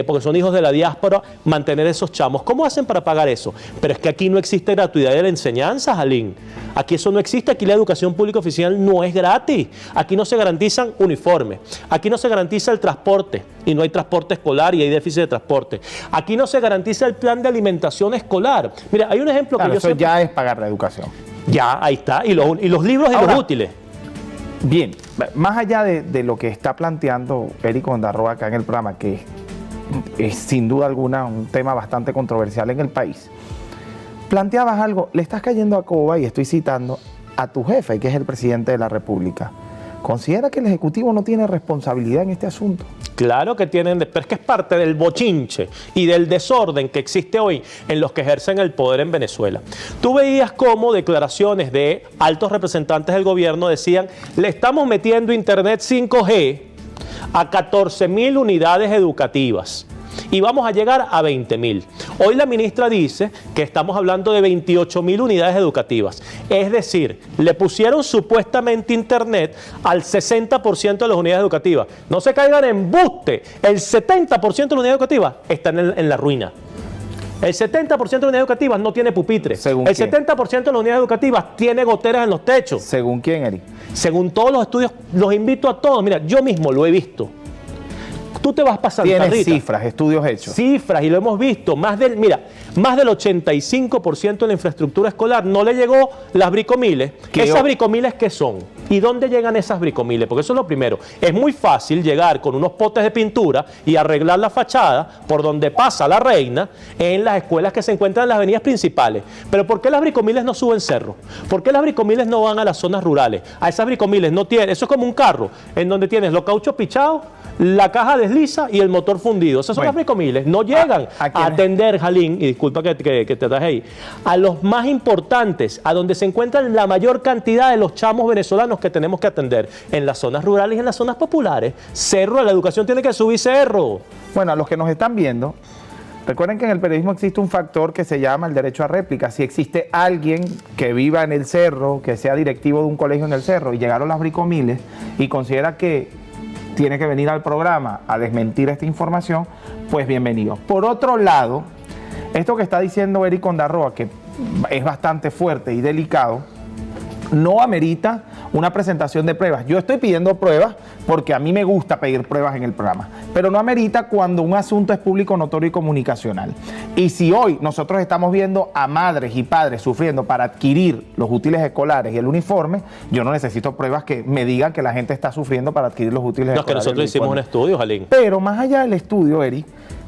[SPEAKER 16] porque son hijos de la diáspora, mantener esos chamos. ¿Cómo hacen para pagar eso? Pero es que aquí no existe gratuidad de la enseñanza, Jalín. Aquí eso no existe, aquí la educación pública oficial no es gratis. Aquí no se garantizan uniformes, aquí no se garantiza el transporte y no hay transporte escolar y hay déficit de transporte. Aquí no se garantiza el plan de alimentación escolar. Mira, hay un ejemplo
[SPEAKER 1] claro,
[SPEAKER 16] que yo
[SPEAKER 1] eso
[SPEAKER 16] siempre...
[SPEAKER 1] ya es pagar la educación.
[SPEAKER 16] Ya, ahí está. Y los libros y los útiles.
[SPEAKER 1] Bien, más allá de lo que está planteando Eric Ondarroa acá en el programa, que es sin duda alguna un tema bastante controversial en el país, planteabas algo, le estás cayendo a coba, y estoy citando, a tu jefe, que es el presidente de la República. ¿Considera que el Ejecutivo no tiene responsabilidad en este asunto?
[SPEAKER 16] Claro que tienen, pero es que es parte del bochinche y del desorden que existe hoy en los que ejercen el poder en Venezuela. Tú veías cómo declaraciones de altos representantes del gobierno decían, le estamos metiendo internet 5G a 14.000 unidades educativas. Y vamos a llegar a 20.000. Hoy la ministra dice que estamos hablando de 28.000 unidades educativas. Es decir, le pusieron supuestamente internet al 60% de las unidades educativas. No se caigan en embuste. El 70% de las unidades educativas están en la ruina. El 70% de las unidades educativas no tiene pupitre.
[SPEAKER 1] ¿Según
[SPEAKER 16] el
[SPEAKER 1] quién?
[SPEAKER 16] 70% de las unidades educativas tiene goteras en los techos.
[SPEAKER 1] ¿Según quién, Eric?
[SPEAKER 16] Según todos los estudios, los invito a todos. Mira, yo mismo lo he visto. Tú te vas pasando.
[SPEAKER 1] Tienes cifras, estudios hechos.
[SPEAKER 16] Cifras, y lo hemos visto. Más del 85% de la infraestructura escolar no le llegó las bricomiles. ¿Esas bricomiles qué son? ¿Y dónde llegan esas bricomiles? Porque eso es lo primero. Es muy fácil llegar con unos potes de pintura y arreglar la fachada por donde pasa la reina en las escuelas que se encuentran en las avenidas principales. Pero ¿por qué las bricomiles no suben cerro? ¿Por qué las bricomiles no van a las zonas rurales? A esas bricomiles no tienen. Eso es como un carro en donde tienes los cauchos pichados, la caja desliza y el motor fundido. Esas son las bricomiles. No llegan a atender, Jalín, y disculpa que te traje ahí, a los más importantes, a donde se encuentran la mayor cantidad de los chamos venezolanos que tenemos que atender, en las zonas rurales y en las zonas populares. Cerro, la educación tiene que subir cerro.
[SPEAKER 1] Bueno, a los que nos están viendo, recuerden que en el periodismo existe un factor que se llama el derecho a réplica. Si existe alguien que viva en el cerro, que sea directivo de un colegio en el cerro, y llegaron las bricomiles y considera que tiene que venir al programa a desmentir esta información, pues bienvenido. Por otro lado, esto que está diciendo Eric Ondarroa, que es bastante fuerte y delicado, no amerita una presentación de pruebas. Yo estoy pidiendo pruebas porque a mí me gusta pedir pruebas en el programa, pero no amerita cuando un asunto es público, notorio y comunicacional. Y si hoy nosotros estamos viendo a madres y padres sufriendo para adquirir los útiles escolares y el uniforme, yo no necesito pruebas que me digan que la gente está sufriendo para adquirir los útiles escolares.
[SPEAKER 16] No, que nosotros hicimos un estudio, Jalín.
[SPEAKER 1] Pero más allá del estudio, Eric,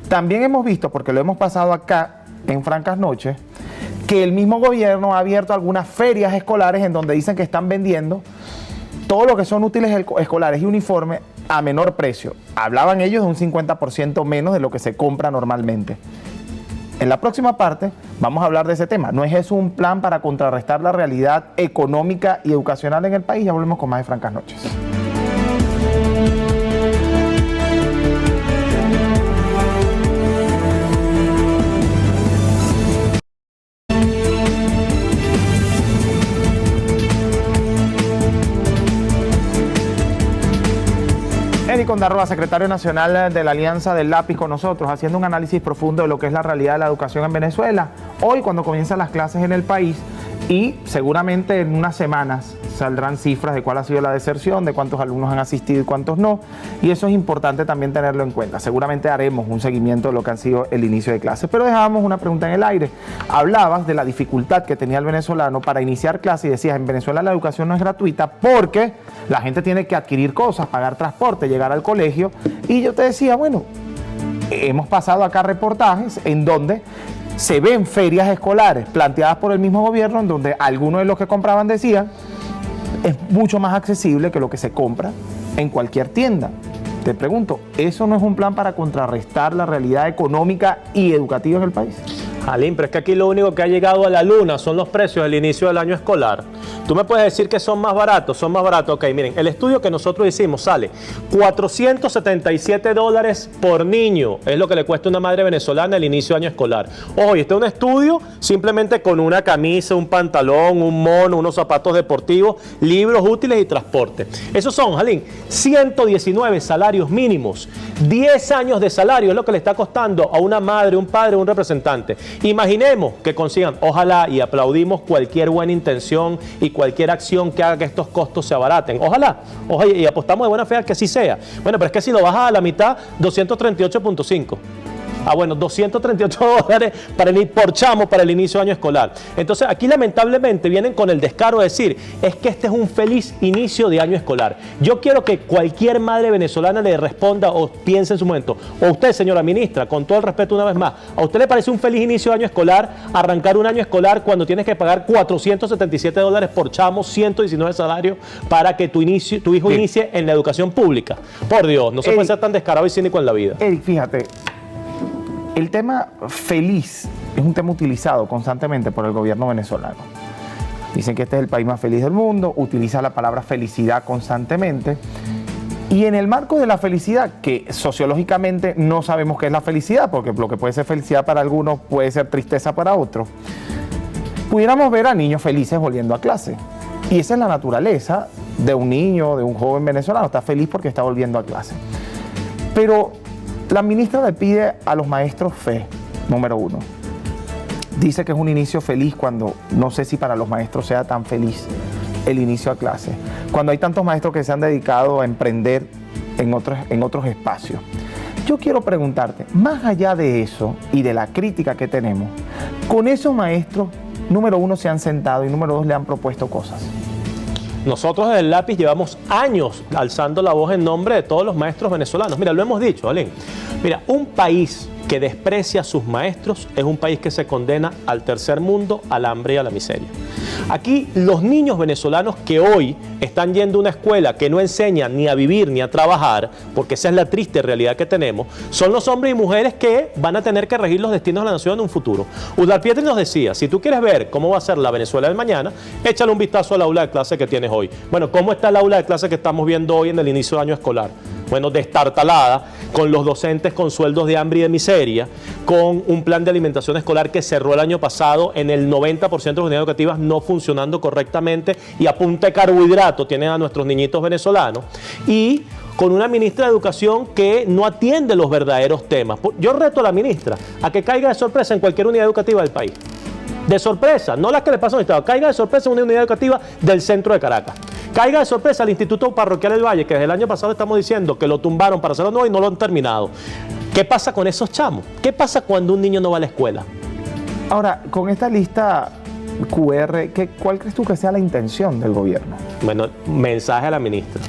[SPEAKER 1] también hemos visto, porque lo hemos pasado acá en Francas Noches, que el mismo gobierno ha abierto algunas ferias escolares en donde dicen que están vendiendo todo lo que son útiles escolares y uniformes a menor precio. Hablaban ellos de un 50% menos de lo que se compra normalmente. En la próxima parte vamos a hablar de ese tema. ¿No es eso un plan para contrarrestar la realidad económica y educacional en el país? Ya volvemos con más de Francas Noches. Eric Ondarroa, secretario nacional de la Alianza del Lápiz, con nosotros, haciendo un análisis profundo de lo que es la realidad de la educación en Venezuela. Hoy, cuando comienzan las clases en el país, y seguramente en unas semanas saldrán cifras de cuál ha sido la deserción, de cuántos alumnos han asistido y cuántos no, y eso es importante también tenerlo en cuenta. Seguramente haremos un seguimiento de lo que han sido el inicio de clases, pero dejábamos una pregunta en el aire. Hablabas de la dificultad que tenía el venezolano para iniciar clases y decías, en Venezuela la educación no es gratuita porque la gente tiene que adquirir cosas, pagar transporte, llegar al colegio, y yo te decía, bueno, hemos pasado acá reportajes en donde se ven ferias escolares planteadas por el mismo gobierno, en donde algunos de los que compraban decían, es mucho más accesible que lo que se compra en cualquier tienda. Te pregunto, ¿eso no es un plan para contrarrestar la realidad económica y educativa en el país?
[SPEAKER 16] Jalín, pero es que aquí lo único que ha llegado a la luna son los precios del inicio del año escolar. Tú me puedes decir que son más baratos. Ok, miren, el estudio que nosotros hicimos sale $477 por niño. Es lo que le cuesta a una madre venezolana el inicio del año escolar. Ojo, y este es un estudio simplemente con una camisa, un pantalón, un mono, unos zapatos deportivos, libros útiles y transporte. Esos son, Jalín, 119 salarios mínimos. 10 años de salario es lo que le está costando a una madre, un padre, un representante. Imaginemos que consigan, ojalá, y aplaudimos cualquier buena intención y cualquier acción que haga que estos costos se abaraten. Ojalá, y apostamos de buena fe a que así sea. Bueno, pero es que si lo bajas a la mitad, 238.5. Bueno, $238 por chamo para el inicio de año escolar. Entonces, aquí lamentablemente vienen con el descaro de decir, es que este es un feliz inicio de año escolar. Yo quiero que cualquier madre venezolana le responda o piense en su momento, o usted, señora ministra, con todo el respeto una vez más, ¿a usted le parece un feliz inicio de año escolar arrancar un año escolar cuando tienes que pagar $477 por chamo, 119 salarios para que tu hijo inicie en la educación pública? Por Dios, no se puede ser tan descarado y cínico en la vida.
[SPEAKER 1] Eric, fíjate, el tema feliz es un tema utilizado constantemente por el gobierno venezolano. Dicen que este es el país más feliz del mundo, utiliza la palabra felicidad constantemente. Y en el marco de la felicidad, que sociológicamente no sabemos qué es la felicidad, porque lo que puede ser felicidad para algunos puede ser tristeza para otros, pudiéramos ver a niños felices volviendo a clase. Y esa es la naturaleza de un niño, de un joven venezolano, está feliz porque está volviendo a clase. Pero la ministra le pide a los maestros fe, número uno. Dice que es un inicio feliz cuando no sé si para los maestros sea tan feliz el inicio a clase. Cuando hay tantos maestros que se han dedicado a emprender en otros espacios. Yo quiero preguntarte, más allá de eso y de la crítica que tenemos, con esos maestros, número uno, se han sentado y número dos, le han propuesto cosas.
[SPEAKER 16] Nosotros desde el Lápiz llevamos años alzando la voz en nombre de todos los maestros venezolanos. Mira, lo hemos dicho, Alén. Mira, un país que desprecia a sus maestros es un país que se condena al tercer mundo, al hambre y a la miseria. Aquí los niños venezolanos que hoy están yendo a una escuela que no enseña ni a vivir ni a trabajar, porque esa es la triste realidad que tenemos, son los hombres y mujeres que van a tener que regir los destinos de la nación en un futuro. Udal Pietri nos decía, si tú quieres ver cómo va a ser la Venezuela del mañana, échale un vistazo al aula de clase que tienes hoy. Bueno, ¿cómo está el aula de clase que estamos viendo hoy en el inicio de año escolar? Bueno, destartalada, con los docentes con sueldos de hambre y de miseria, con un plan de alimentación escolar que cerró el año pasado en el 90% de las unidades educativas no funcionando correctamente y a punta de carbohidrato tienen a nuestros niñitos venezolanos, y con una ministra de Educación que no atiende los verdaderos temas. Yo reto a la ministra a que caiga de sorpresa en cualquier unidad educativa del país. De sorpresa, no las que le pasan al Estado, caiga de sorpresa en una unidad educativa del centro de Caracas. Caiga de sorpresa el Instituto Parroquial del Valle, que desde el año pasado estamos diciendo que lo tumbaron para hacerlo nuevo y no lo han terminado. ¿Qué pasa con esos chamos? ¿Qué pasa cuando un niño no va a la escuela?
[SPEAKER 1] Ahora, con esta lista QR, ¿cuál crees tú que sea la intención del gobierno?
[SPEAKER 16] Bueno, mensaje a la ministra.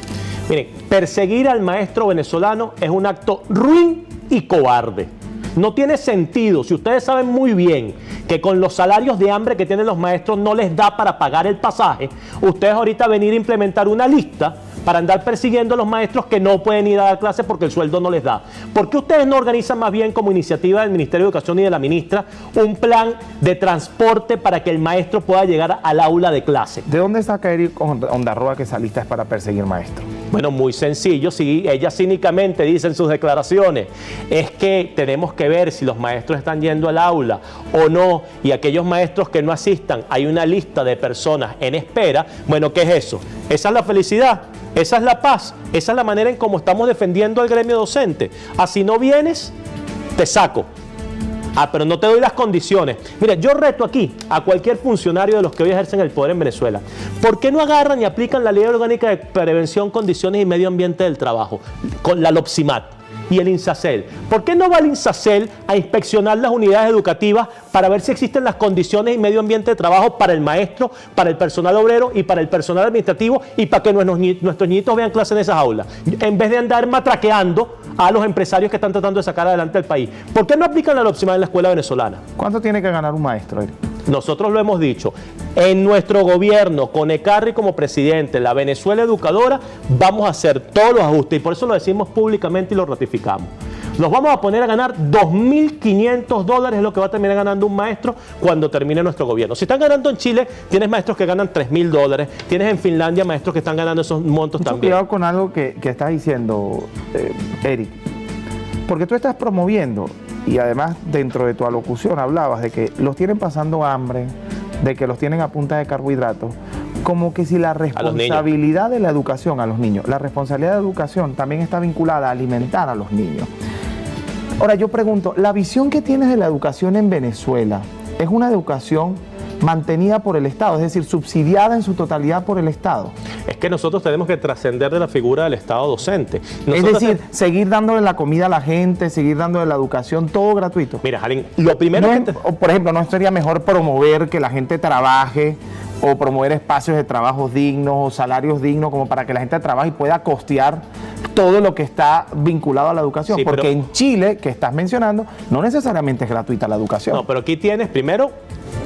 [SPEAKER 16] Miren, perseguir al maestro venezolano es un acto ruin y cobarde. No tiene sentido. Si ustedes saben muy bien que con los salarios de hambre que tienen los maestros no les da para pagar el pasaje, ustedes ahorita venir a implementar una lista para andar persiguiendo a los maestros que no pueden ir a dar clases porque el sueldo no les da. ¿Por qué ustedes no organizan más bien como iniciativa del Ministerio de Educación y de la ministra un plan de transporte para que el maestro pueda llegar al aula de clase?
[SPEAKER 1] ¿De dónde saca Eric Ondarroa que esa lista es para perseguir maestros?
[SPEAKER 16] Bueno, muy sencillo. Si ella cínicamente dice en sus declaraciones es que tenemos que ver si los maestros están yendo al aula o no, y aquellos maestros que no asistan, hay una lista de personas en espera. Bueno, ¿qué es eso? ¿Esa es la felicidad? ¿Esa es la paz? ¿Esa es la manera en cómo estamos defendiendo al gremio docente? Así no vienes, te saco. Ah, pero no te doy las condiciones. Mira, yo reto aquí a cualquier funcionario de los que hoy ejercen el poder en Venezuela. ¿Por qué no agarran y aplican la Ley Orgánica de Prevención, Condiciones y Medio Ambiente del Trabajo, con la LOPSIMAT y el INSACEL? ¿Por qué no va el INSACEL a inspeccionar las unidades educativas para ver si existen las condiciones y medio ambiente de trabajo para el maestro, para el personal obrero y para el personal administrativo, y para que nuestros niñitos vean clases en esas aulas, en vez de andar matraqueando a los empresarios que están tratando de sacar adelante el país? ¿Por qué no aplican la LOPSIMAT en la escuela venezolana?
[SPEAKER 1] ¿Cuánto tiene que ganar un maestro, Eric?
[SPEAKER 16] Nosotros lo hemos dicho, en nuestro gobierno, con Ecarri como presidente, la Venezuela educadora, vamos a hacer todos los ajustes, y por eso lo decimos públicamente y lo ratificamos. Nos vamos a poner a ganar $2.500, es lo que va a terminar ganando un maestro cuando termine nuestro gobierno. Si están ganando en Chile, tienes maestros que ganan $3.000, tienes en Finlandia maestros que están ganando esos montos también.
[SPEAKER 1] Cuidado con algo que estás diciendo, Eric, porque tú estás promoviendo, y además dentro de tu alocución hablabas de que los tienen pasando hambre, de que los tienen a punta de carbohidratos, como que si la responsabilidad de la educación a los niños, la responsabilidad de la educación también está vinculada a alimentar a los niños. Ahora yo pregunto, ¿la visión que tienes de la educación en Venezuela es una educación mantenida por el Estado, es decir, subsidiada en su totalidad por el Estado?
[SPEAKER 16] Es que nosotros tenemos que trascender de la figura del Estado docente.
[SPEAKER 1] Es decir, seguir dándole la comida a la gente, seguir dándole la educación, todo gratuito.
[SPEAKER 16] Mira, Jalín, lo primero
[SPEAKER 1] por ejemplo, ¿no sería mejor promover que la gente trabaje o promover espacios de trabajo dignos o salarios dignos como para que la gente trabaje y pueda costear todo lo que está vinculado a la educación?
[SPEAKER 16] Sí,
[SPEAKER 1] porque en Chile, que estás mencionando, no necesariamente es gratuita la educación.
[SPEAKER 16] No, pero aquí tienes, primero,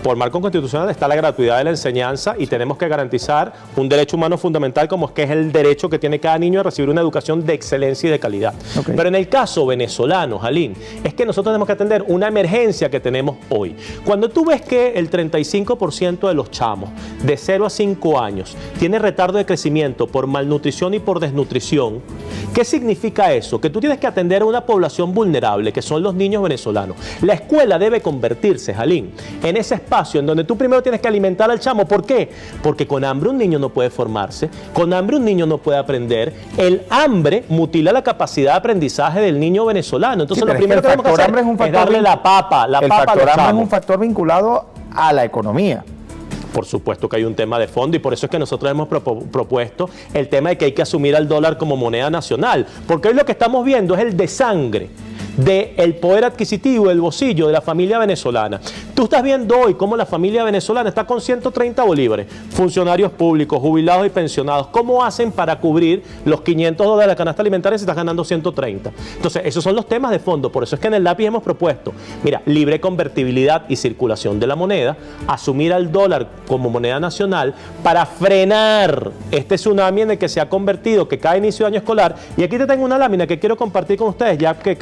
[SPEAKER 16] por marco constitucional está la gratuidad de la enseñanza, y tenemos que garantizar un derecho humano fundamental como es que es el derecho que tiene cada niño a recibir una educación de excelencia y de calidad. Okay. Pero en el caso venezolano, Jalín, es que nosotros tenemos que atender una emergencia que tenemos hoy. Cuando tú ves que el 35% de los chamos de 0 a 5 años tiene retardo de crecimiento por malnutrición y por desnutrición, ¿qué significa eso? Que tú tienes que atender a una población vulnerable, que son los niños venezolanos. La escuela debe convertirse, Jalín, en ese espacio en donde tú primero tienes que alimentar al chamo. ¿Por qué? Porque con hambre un niño no puede formarse, con hambre un niño no puede aprender. El hambre mutila la capacidad de aprendizaje del niño venezolano. Entonces lo primero que tenemos que hacer es darle la papa a los chamos. El factor hambre
[SPEAKER 1] es un factor vinculado a la economía.
[SPEAKER 16] Por supuesto que hay un tema de fondo, y por eso es que nosotros hemos propuesto el tema de que hay que asumir al dólar como moneda nacional, porque hoy lo que estamos viendo es el desangre del poder adquisitivo, del bolsillo de la familia venezolana. Tú estás viendo hoy cómo la familia venezolana está con 130 bolívares, funcionarios públicos, jubilados y pensionados. ¿Cómo hacen para cubrir los $500 de la canasta alimentaria si estás ganando 130? Entonces, esos son los temas de fondo. Por eso es que en el lápiz hemos propuesto, mira, libre convertibilidad y circulación de la moneda, asumir al dólar como moneda nacional para frenar este tsunami en el que se ha convertido, que cae inicio de año escolar. Y aquí te tengo una lámina que quiero compartir con ustedes, ya que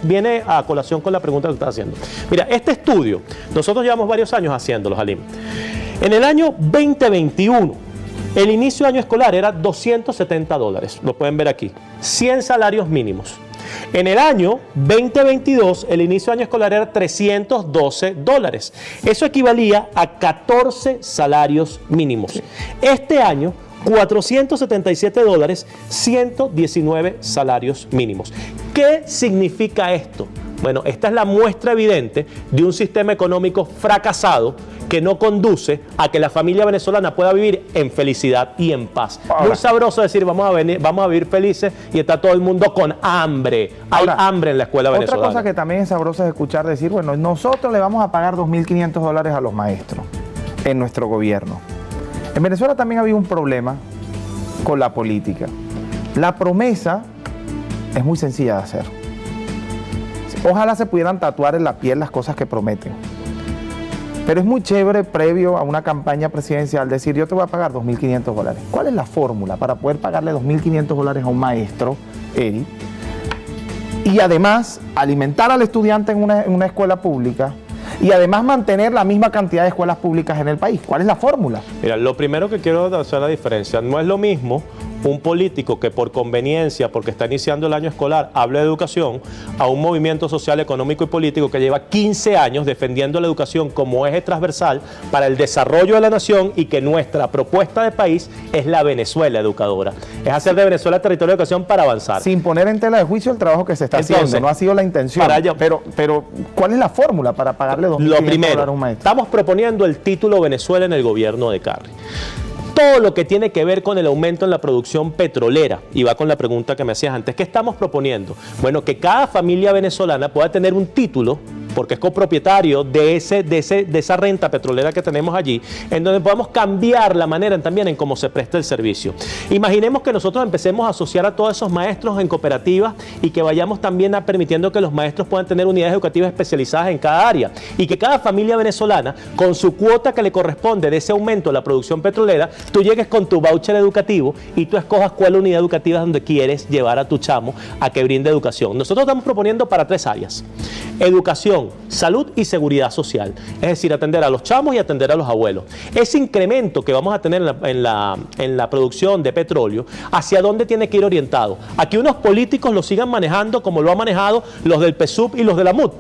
[SPEAKER 16] viene a colación con la pregunta que estás haciendo. Mira, este estudio, nosotros llevamos varios años haciéndolo, Jalín. En el año 2021, el inicio de año escolar era $270, lo pueden ver aquí, 100 salarios mínimos. En el año 2022, el inicio de año escolar era $312. Eso equivalía a 14 salarios mínimos. Este año, $477, 119 salarios mínimos. ¿Qué significa esto? Bueno, esta es la muestra evidente de un sistema económico fracasado que no conduce a que la familia venezolana pueda vivir en felicidad y en paz. Muy sabroso decir vamos a vivir felices y está todo el mundo con hambre. Hay hambre en la escuela venezolana.
[SPEAKER 1] Otra cosa que también es sabroso es escuchar decir, bueno, nosotros le vamos a pagar $2.500 a los maestros en nuestro gobierno. En Venezuela también había un problema con la política. La promesa es muy sencilla de hacer. Ojalá se pudieran tatuar en la piel las cosas que prometen. Pero es muy chévere previo a una campaña presidencial decir yo te voy a pagar $2.500. ¿Cuál es la fórmula para poder pagarle $2.500 a un maestro, Eri? Y además alimentar al estudiante en una escuela pública y además mantener la misma cantidad de escuelas públicas en el país. ¿Cuál es la fórmula?
[SPEAKER 16] Mira, lo primero que quiero hacer la diferencia, no es lo mismo un político que por conveniencia, porque está iniciando el año escolar, hable de educación, a un movimiento social, económico y político que lleva 15 años defendiendo la educación como eje transversal para el desarrollo de la nación y que nuestra propuesta de país es la Venezuela educadora. Es hacer de Venezuela territorio de educación para avanzar.
[SPEAKER 1] Sin poner en tela de juicio el trabajo que se está haciendo, no ha sido la intención. Pero, ¿cuál es la fórmula para pagarle $2.500 a un maestro?
[SPEAKER 16] Estamos proponiendo el título Venezuela en el gobierno de Carri. Todo lo que tiene que ver con el aumento en la producción petrolera, y va con la pregunta que me hacías antes, ¿qué estamos proponiendo? Bueno, que cada familia venezolana pueda tener un título, porque es copropietario de esa renta petrolera que tenemos allí, en donde podamos cambiar la manera también en cómo se presta el servicio. Imaginemos que nosotros empecemos a asociar a todos esos maestros en cooperativas y que vayamos también permitiendo que los maestros puedan tener unidades educativas especializadas en cada área y que cada familia venezolana, con su cuota que le corresponde de ese aumento de la producción petrolera, tú llegues con tu voucher educativo y tú escojas cuál unidad educativa es donde quieres llevar a tu chamo a que brinde educación. Nosotros estamos proponiendo para 3 áreas: educación, salud y seguridad social, es decir, atender a los chamos y atender a los abuelos. Ese incremento que vamos a tener en la producción de petróleo, ¿hacia dónde tiene que ir orientado? A que unos políticos lo sigan manejando como lo han manejado los del PSUV y los de la MUD.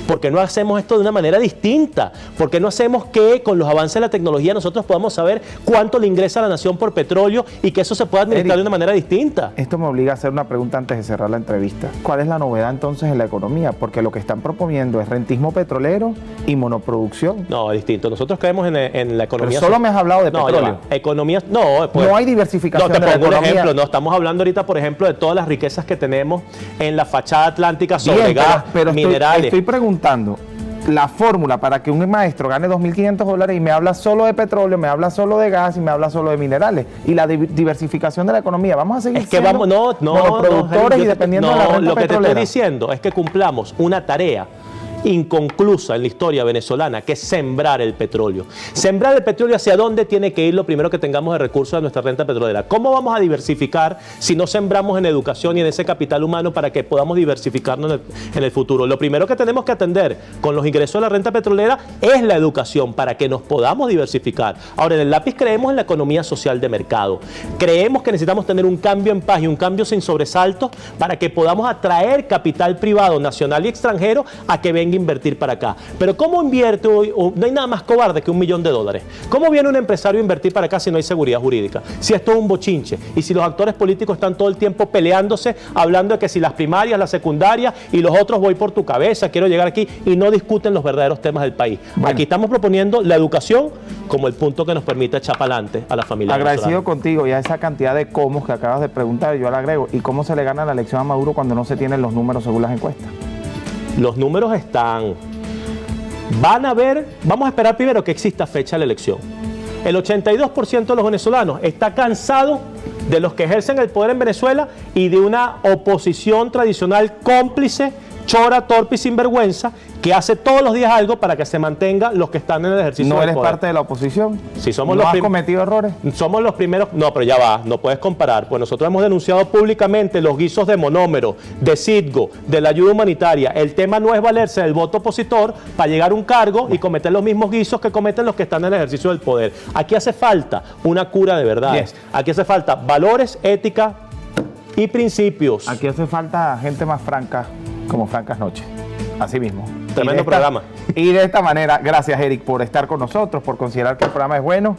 [SPEAKER 16] ¿Por qué no hacemos esto de una manera distinta? ¿Por qué no hacemos que con los avances de la tecnología nosotros podamos saber cuánto le ingresa a la nación por petróleo y que eso se pueda administrar de una manera distinta?
[SPEAKER 1] Esto me obliga a hacer una pregunta antes de cerrar la entrevista. ¿Cuál es la novedad entonces en la economía? Porque lo que están proponiendo es rentismo petrolero y monoproducción.
[SPEAKER 16] No, es distinto. Nosotros creemos en la economía.
[SPEAKER 1] Pero solo me has hablado de petróleo.
[SPEAKER 16] Economía,
[SPEAKER 1] no hay diversificación de la economía.
[SPEAKER 16] Por ejemplo, no estamos hablando ahorita, por ejemplo, de todas las riquezas que tenemos en la fachada atlántica sobre gas, minerales.
[SPEAKER 1] Estoy preguntando la fórmula para que un maestro gane $2.500 y me habla solo de petróleo, me habla solo de gas y me habla solo de minerales. Y la diversificación de la economía. Vamos a seguir siendo monoproductores y dependiendo de la renta
[SPEAKER 16] lo que
[SPEAKER 1] petrolera.
[SPEAKER 16] te estoy diciendo es que cumplamos una tarea inconclusa en la historia venezolana, que es sembrar el petróleo. Sembrar el petróleo, ¿hacia dónde tiene que ir lo primero que tengamos de recursos de nuestra renta petrolera? ¿Cómo vamos a diversificar si no sembramos en educación y en ese capital humano para que podamos diversificarnos en el futuro? Lo primero que tenemos que atender con los ingresos de la renta petrolera es la educación para que nos podamos diversificar. Ahora, en el lápiz creemos en la economía social de mercado. Creemos que necesitamos tener un cambio en paz y un cambio sin sobresaltos para que podamos atraer capital privado nacional y extranjero a que venga a invertir para acá. Pero ¿cómo invierte hoy? No hay nada más cobarde que $1 millón. ¿Cómo viene un empresario a invertir para acá si no hay seguridad jurídica? Si esto es un bochinche y si los actores políticos están todo el tiempo peleándose, hablando de que si las primarias, las secundarias y los otros voy por tu cabeza, quiero llegar aquí, y no discuten los verdaderos temas del país. Bueno, aquí estamos proponiendo la educación como el punto que nos permite echar para adelante a la familia.
[SPEAKER 1] Agradecido contigo y a esa cantidad de cómo que acabas de preguntar, yo le agrego, ¿y cómo se le gana la elección a Maduro cuando no se tienen los números según las encuestas?
[SPEAKER 16] Los números están. Vamos a esperar primero que exista fecha de la elección. El 82% de los venezolanos está cansado de los que ejercen el poder en Venezuela y de una oposición tradicional cómplice, chora, torpe y sinvergüenza, que hace todos los días algo para que se mantengan los que están en el ejercicio
[SPEAKER 1] del
[SPEAKER 16] poder.
[SPEAKER 1] ¿No eres parte de la oposición?
[SPEAKER 16] Si somos
[SPEAKER 1] ¿No has cometido errores?
[SPEAKER 16] Somos los primeros. No, pero ya va, no puedes comparar. Pues nosotros hemos denunciado públicamente los guisos de Monómero, de Citgo, de la ayuda humanitaria. El tema no es valerse del voto opositor para llegar a un cargo y cometer los mismos guisos que cometen los que están en el ejercicio del poder. Aquí hace falta una cura de verdades. Aquí hace falta valores, ética y principios.
[SPEAKER 1] Aquí hace falta gente más franca, como Francas Noche. Así mismo.
[SPEAKER 16] Tremendo programa.
[SPEAKER 1] Y de esta manera, gracias Eric por estar con nosotros, por considerar que el programa es bueno.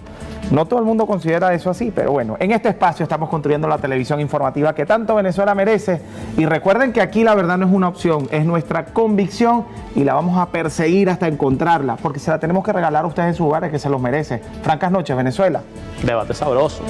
[SPEAKER 1] No todo el mundo considera eso así, pero bueno, en este espacio estamos construyendo la televisión informativa que tanto Venezuela merece. Y recuerden que aquí la verdad no es una opción, es nuestra convicción y la vamos a perseguir hasta encontrarla, porque se la tenemos que regalar a ustedes en sus hogares, que se los merece. Francas noches, Venezuela.
[SPEAKER 16] Debate sabroso.